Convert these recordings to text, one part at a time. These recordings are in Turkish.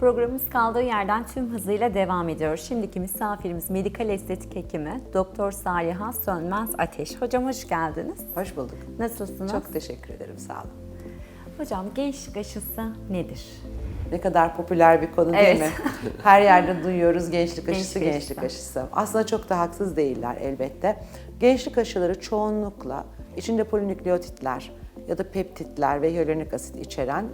Programımız kaldığı yerden tüm hızıyla devam ediyor. Şimdiki misafirimiz medikal estetik hekimi Doktor Saliha Sönmez Ateş. Hocam hoş geldiniz. Hoş bulduk. Nasılsınız? Çok teşekkür ederim, sağ olun. Hocam gençlik aşısı nedir? Ne kadar popüler bir konu değil Evet. mi? Her yerde duyuyoruz gençlik aşısı, Gençlik gençlik aşısı. aşısı. Aslında çok da haksız değiller elbette. Gençlik aşıları çoğunlukla içinde polinükleotitler ya da peptitler ve hyaluronik asit içeren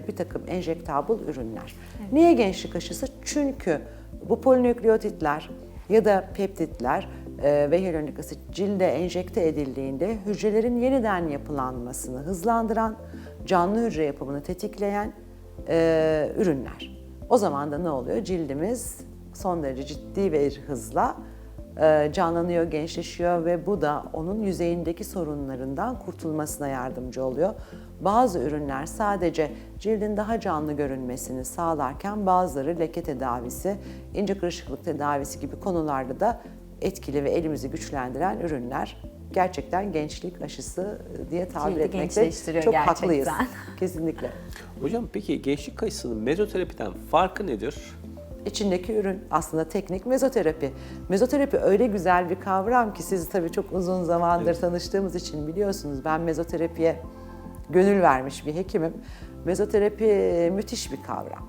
bir takım enjektabl ürünler. Evet. Niye gençlik aşısı? Çünkü bu polinükleotitler ya da peptitler ve hyaluronik asit cilde enjekte edildiğinde hücrelerin yeniden yapılanmasını hızlandıran, canlı hücre yapımını tetikleyen ürünler. O zaman da ne oluyor? Cildimiz son derece ciddi bir hızla canlanıyor, gençleşiyor ve bu da onun yüzeyindeki sorunlarından kurtulmasına yardımcı oluyor. Bazı ürünler sadece cildin daha canlı görünmesini sağlarken bazıları leke tedavisi, ince kırışıklık tedavisi gibi konularda da etkili ve elimizi güçlendiren ürünler. Gerçekten gençlik aşısı diye tabir Cildi etmekte gençleştiriyor çok gerçekten. haklıyız. Kesinlikle. Hocam peki gençlik aşısının mezoterapiden farkı nedir? İçindeki ürün aslında teknik mezoterapi. Mezoterapi öyle güzel bir kavram ki siz tabii çok uzun zamandır tanıştığımız için biliyorsunuz. Ben mezoterapiye gönül vermiş bir hekimim. Mezoterapi müthiş bir kavram.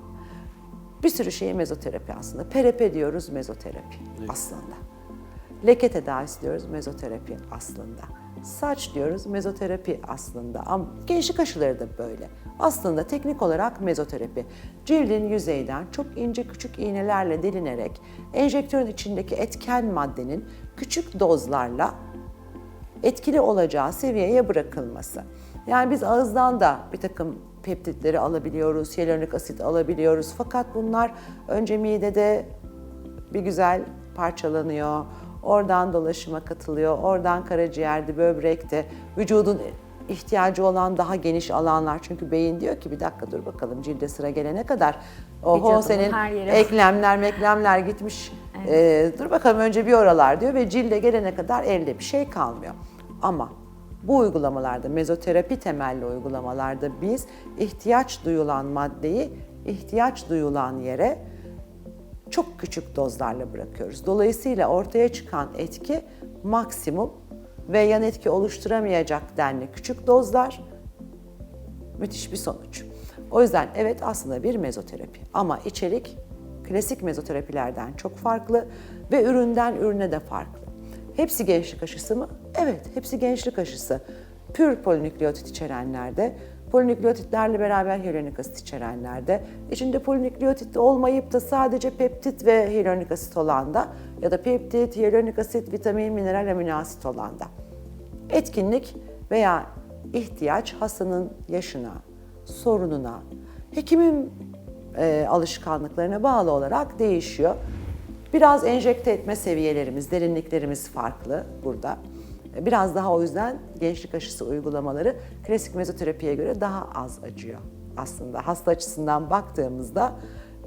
Bir sürü şeye mezoterapi aslında. PRP diyoruz, mezoterapi aslında. Leke tedavisi diyoruz, mezoterapi aslında. Saç diyoruz, mezoterapi aslında. Ama gençlik aşıları da böyle. Aslında teknik olarak mezoterapi. Cildin yüzeyden çok ince küçük iğnelerle delinerek enjektörün içindeki etken maddenin küçük dozlarla etkili olacağı seviyeye bırakılması. Yani biz ağızdan da bir takım peptitleri alabiliyoruz, hyaluronik asit alabiliyoruz. Fakat bunlar önce midede bir güzel parçalanıyor, oradan dolaşıma katılıyor, oradan karaciğerde, böbrekte, vücudun ihtiyacı olan daha geniş alanlar. Çünkü beyin diyor ki bir dakika dur bakalım cilde sıra gelene kadar oho Vücudun senin her yeri. eklemler gitmiş. Dur bakalım önce bir oralar diyor ve cilde gelene kadar elde bir şey kalmıyor. Ama bu uygulamalarda, mezoterapi temelli uygulamalarda biz ihtiyaç duyulan maddeyi ihtiyaç duyulan yere çok küçük dozlarla bırakıyoruz. Dolayısıyla ortaya çıkan etki maksimum ve yan etki oluşturamayacak denli küçük dozlar, müthiş bir sonuç. O yüzden evet aslında bir mezoterapi ama içerik klasik mezoterapilerden çok farklı ve üründen ürüne de farklı. Hepsi gençlik aşısı mı? Evet, hepsi gençlik aşısı. Pür polinükleotit içerenlerde, polinükleotitlerle beraber hyaluronik asit içerenlerde, içinde polinükleotit olmayıp da sadece peptit ve hyaluronik asit olan da ya da peptit, hyaluronik asit, vitamin, mineral, amino asit olan da. Etkinlik veya ihtiyaç hastanın yaşına, sorununa, hekimin alışkanlıklarına bağlı olarak değişiyor. Biraz enjekte etme seviyelerimiz, derinliklerimiz farklı burada. Biraz daha o yüzden gençlik aşısı uygulamaları klasik mezoterapiye göre daha az acıyor. Aslında hasta açısından baktığımızda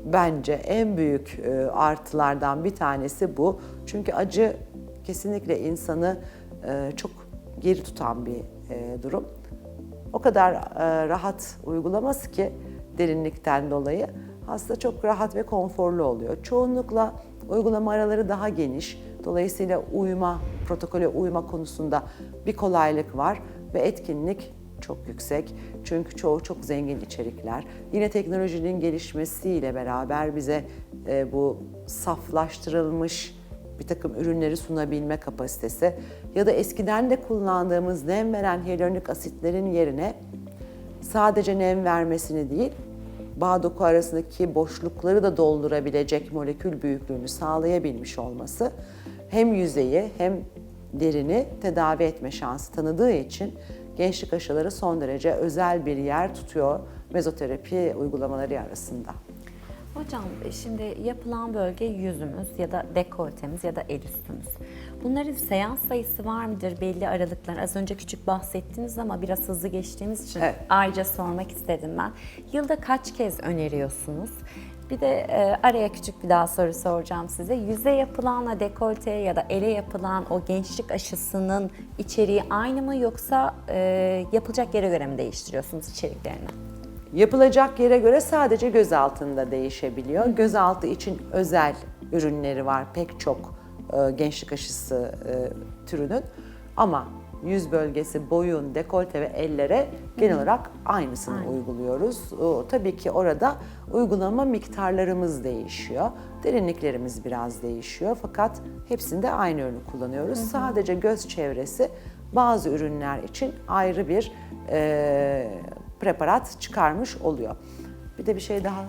bence en büyük artılardan bir tanesi bu. Çünkü acı kesinlikle insanı çok geri tutan bir durum. O kadar rahat uygulaması ki derinlikten dolayı hasta çok rahat ve konforlu oluyor. Çoğunlukla uygulama araları daha geniş. Dolayısıyla protokole uyma konusunda bir kolaylık var ve etkinlik çok yüksek. Çünkü çoğu çok zengin içerikler. Yine teknolojinin gelişmesiyle beraber bize bu saflaştırılmış bir takım ürünleri sunabilme kapasitesi ya da eskiden de kullandığımız nem veren hyaluronik asitlerin yerine sadece nem vermesini değil, bağ doku arasındaki boşlukları da doldurabilecek molekül büyüklüğünü sağlayabilmiş olması hem yüzeyi hem derini tedavi etme şansı tanıdığı için gençlik aşıları son derece özel bir yer tutuyor mezoterapi uygulamaları arasında. Hocam şimdi yapılan bölge yüzümüz ya da dekoltemiz ya da el üstümüz. Bunların seans sayısı var mıdır? Belli aralıklar. Az önce küçük bahsettiniz ama biraz hızlı geçtiğimiz için evet, ayrıca sormak istedim ben. Yılda kaç kez öneriyorsunuz? Bir de araya küçük bir daha soru soracağım size. Yüze yapılanla dekolteye ya da ele yapılan o gençlik aşısının içeriği aynı mı yoksa yapılacak yere göre mi değiştiriyorsunuz içeriklerini? Yapılacak yere göre sadece göz altında değişebiliyor. Gözaltı için özel ürünleri var pek çok gençlik aşısı türünün. Ama yüz bölgesi, boyun, dekolte ve ellere genel olarak aynısını uyguluyoruz. Tabii ki orada uygulama miktarlarımız değişiyor. Derinliklerimiz biraz değişiyor fakat hepsinde aynı ürünü kullanıyoruz. Sadece göz çevresi bazı ürünler için ayrı bir preparat çıkarmış oluyor. Bir de bir şey daha.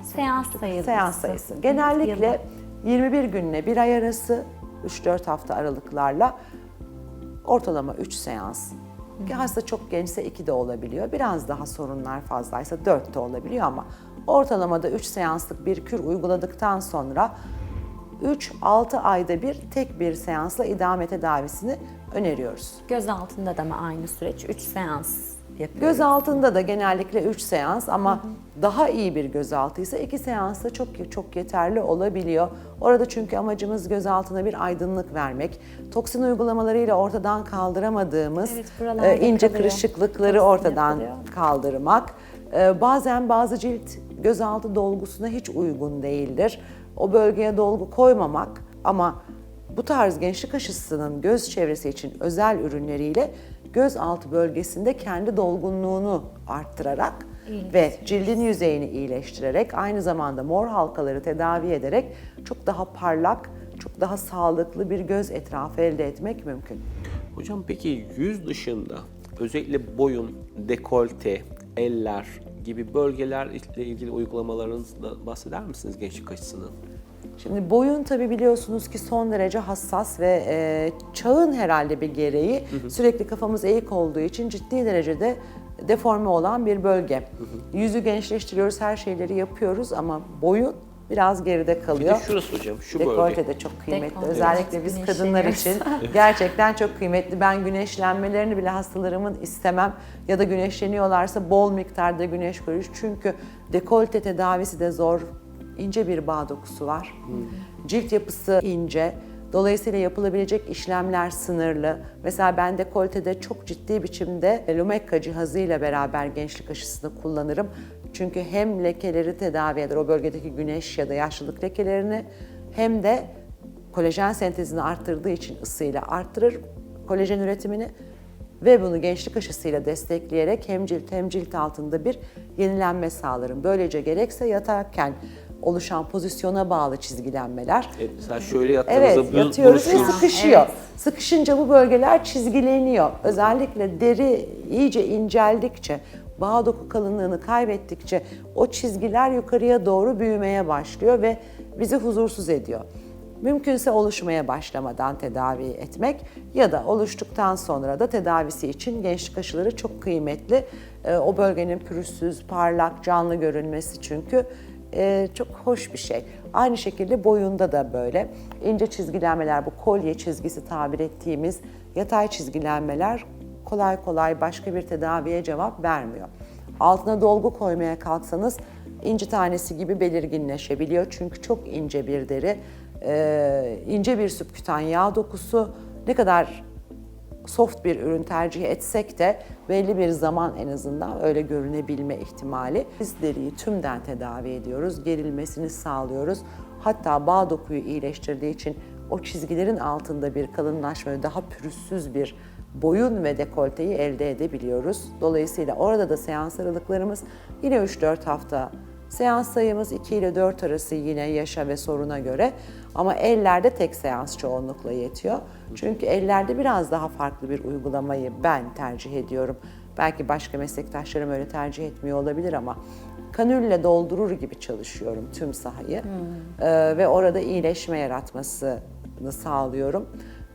Seans sayısı. Genellikle 21 günle 1 ay arası 3-4 hafta aralıklarla ortalama 3 seans. Hasta çok gençse 2 de olabiliyor. Biraz daha sorunlar fazlaysa 4 de olabiliyor ama ortalamada 3 seanslık bir kür uyguladıktan sonra 3-6 ayda bir tek bir seansla idame tedavisini öneriyoruz. Göz altında da mı aynı süreç? 3 seans yapıyoruz. Göz altında da genellikle 3 seans ama daha iyi bir gözaltı ise 2 seans da çok yeterli olabiliyor. Orada çünkü amacımız göz altına bir aydınlık vermek. Toksin uygulamalarıyla ortadan kaldıramadığımız buralarda ince kalıyor. kırışıklıkları Toksin ortadan yapılıyor. kaldırmak. Bazen bazı cilt gözaltı dolgusuna hiç uygun değildir. O bölgeye dolgu koymamak ama bu tarz gençlik aşısının göz çevresi için özel ürünleriyle göz altı bölgesinde kendi dolgunluğunu arttırarak ve cildin yüzeyini iyileştirerek aynı zamanda mor halkaları tedavi ederek çok daha parlak, çok daha sağlıklı bir göz etrafı elde etmek mümkün. Hocam peki yüz dışında özellikle boyun, dekolte, eller gibi bölgelerle ilgili uygulamalarınızdan bahseder misiniz gençlik aşısının? Şimdi boyun tabii biliyorsunuz ki son derece hassas ve çağın herhalde bir gereği sürekli kafamız eğik olduğu için ciddi derecede deforme olan bir bölge. Yüzü gençleştiriyoruz, her şeyleri yapıyoruz ama boyun biraz geride kalıyor. Bir de şurası hocam, şu bölge. Dekolte de çok kıymetli. Dekolte, Özellikle biz kadınlar için gerçekten çok kıymetli. Ben güneşlenmelerini bile hastalarımın istemem ya da güneşleniyorlarsa bol miktarda güneş görüş. Çünkü dekolte tedavisi de zor. İnce bir bağ dokusu var. Cilt yapısı ince. Dolayısıyla yapılabilecek işlemler sınırlı. Mesela ben dekoltede çok ciddi biçimde Lumecca cihazıyla beraber gençlik aşısını kullanırım. Çünkü hem lekeleri tedavi eder, o bölgedeki güneş ya da yaşlılık lekelerini, hem de kolajen sentezini arttırdığı için ısıyla arttırır kolajen üretimini ve bunu gençlik aşısıyla destekleyerek hem cilt altında bir yenilenme sağlarım. Böylece gerekse yatarken oluşan pozisyona bağlı çizgilenmeler. Mesela şöyle yattığınızda Evet, yatıyoruz ve buruşur. sıkışıyor. Evet. Sıkışınca bu bölgeler çizgileniyor. Özellikle deri iyice inceldikçe, bağ doku kalınlığını kaybettikçe o çizgiler yukarıya doğru büyümeye başlıyor ve bizi huzursuz ediyor. Mümkünse oluşmaya başlamadan tedavi etmek ya da oluştuktan sonra da tedavisi için gençlik aşıları çok kıymetli. O bölgenin pürüzsüz, parlak, canlı görünmesi çünkü çok hoş bir şey. Aynı şekilde boyunda da böyle. İnce çizgilenmeler, bu kolye çizgisi tabir ettiğimiz yatay çizgilenmeler kolay kolay başka bir tedaviye cevap vermiyor. Altına dolgu koymaya kalksanız inci tanesi gibi belirginleşebiliyor. Çünkü çok ince bir deri, ince bir subkütan yağ dokusu, ne kadar soft bir ürün tercih etsek de belli bir zaman en azından öyle görünebilme ihtimali. Biz deriyi tümden tedavi ediyoruz, gerilmesini sağlıyoruz. Hatta bağ dokuyu iyileştirdiği için o çizgilerin altında bir kalınlaşma ve daha pürüzsüz bir boyun ve dekolteyi elde edebiliyoruz. Dolayısıyla orada da seans aralıklarımız yine 3-4 hafta. Seans sayımız 2 ile 4 arası yine yaşa ve soruna göre ama ellerde tek seans çoğunlukla yetiyor. Çünkü ellerde biraz daha farklı bir uygulamayı ben tercih ediyorum. Belki başka meslektaşlarım öyle tercih etmiyor olabilir ama kanülle doldurur gibi çalışıyorum tüm sahayı ve orada iyileşme yaratmasını sağlıyorum.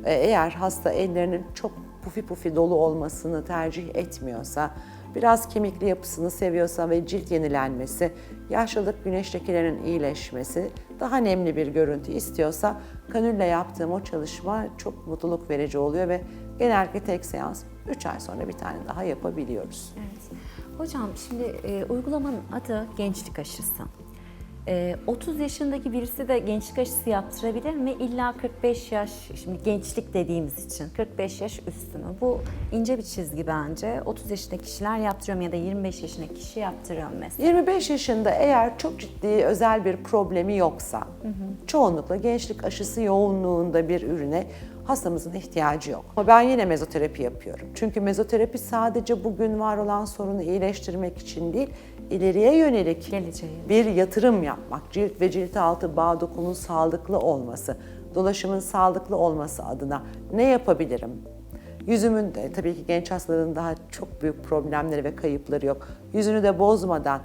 Eğer hasta ellerinin çok pufi pufi dolu olmasını tercih etmiyorsa, biraz kemikli yapısını seviyorsa ve cilt yenilenmesi, yaşlılık, güneş lekelerinin iyileşmesi, daha nemli bir görüntü istiyorsa kanülle yaptığım o çalışma çok mutluluk verici oluyor ve genellikle tek seans 3 ay sonra bir tane daha yapabiliyoruz. Evet. Hocam şimdi uygulamanın adı gençlik aşısı. 30 yaşındaki birisi de gençlik aşısı yaptırabilir mi? İlla 45 yaş, şimdi gençlik dediğimiz için 45 yaş üstü mü? Bu ince bir çizgi bence. 30 yaşındaki kişiler yaptırıyor mu ya da 25 yaşındaki kişi yaptırıyor mu mesela? 25 yaşında eğer çok ciddi özel bir problemi yoksa, çoğunlukla gençlik aşısı yoğunluğunda bir ürüne hastamızın ihtiyacı yok. Ama ben yine mezoterapi yapıyorum. Çünkü mezoterapi sadece bugün var olan sorunu iyileştirmek için değil, ileriye yönelik Geleceğe. bir yatırım yapmak, cilt ve cilt altı bağ dokunun sağlıklı olması, dolaşımın sağlıklı olması adına ne yapabilirim? Yüzümün de tabii ki genç hastaların daha çok büyük problemleri ve kayıpları yok. Yüzünü de bozmadan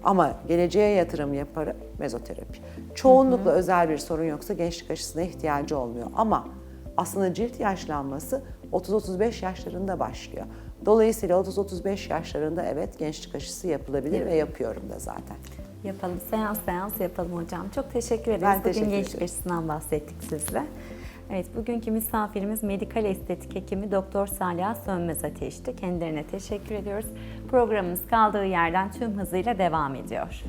ama geleceğe yatırım yaparım, mezoterapi. Çoğunlukla özel bir sorun yoksa gençlik aşısına ihtiyacı olmuyor. Ama aslında cilt yaşlanması 30-35 yaşlarında başlıyor. Dolayısıyla 30-35 yaşlarında evet gençlik aşısı yapılabilir ve yapıyorum da zaten. Yapalım, seans yapalım hocam. Çok teşekkür ederiz. Ben Bugün teşekkür gençlik ederim. aşısından bahsettik sizle. Evet, bugünkü misafirimiz medikal estetik hekimi Doktor Saliha Sönmez Ateş'ti. Kendilerine teşekkür ediyoruz. Programımız kaldığı yerden tüm hızıyla devam ediyor.